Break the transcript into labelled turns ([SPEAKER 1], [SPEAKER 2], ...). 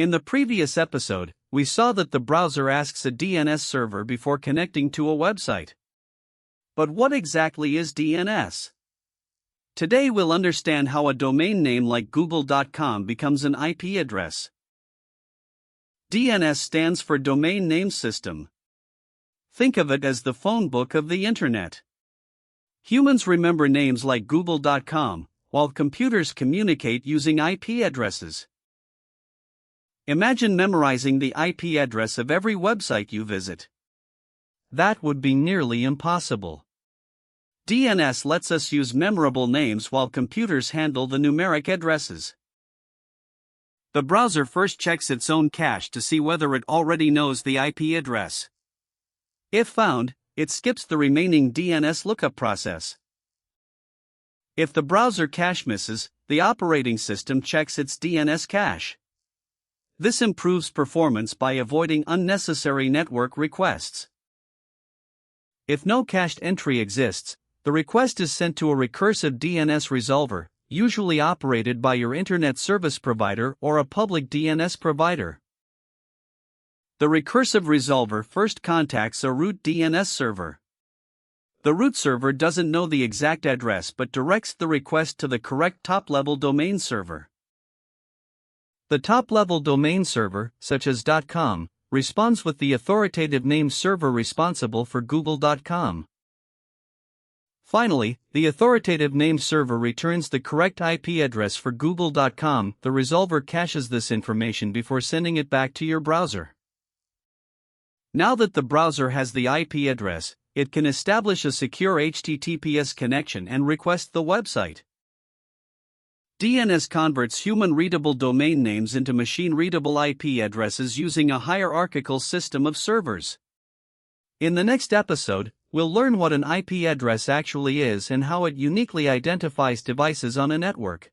[SPEAKER 1] In the previous episode, we saw that the browser asks a DNS server before connecting to a website. But what exactly is DNS? Today we'll understand how a domain name like google.com becomes an IP address. DNS stands for Domain Name System. Think of it as the phone book of the Internet. Humans remember names like google.com, while computers communicate using IP addresses. Imagine memorizing the IP address of every website you visit. That would be nearly impossible. DNS lets us use memorable names while computers handle the numeric addresses. The browser first checks its own cache to see whether it already knows the IP address. If found, it skips the remaining DNS lookup process. If the browser cache misses, the operating system checks its DNS cache. This improves performance by avoiding unnecessary network requests. If no cached entry exists, the request is sent to a recursive DNS resolver, usually operated by your internet service provider or a public DNS provider. The recursive resolver first contacts a root DNS server. The root server doesn't know the exact address but directs the request to the correct top-level domain server. The top-level domain server, such as .com, responds with the authoritative name server responsible for google.com. Finally, the authoritative name server returns the correct IP address for google.com. The resolver caches this information before sending it back to your browser. Now that the browser has the IP address, it can establish a secure HTTPS connection and request the website. DNS converts human-readable domain names into machine-readable IP addresses using a hierarchical system of servers. In the next episode, we'll learn what an IP address actually is and how it uniquely identifies devices on a network.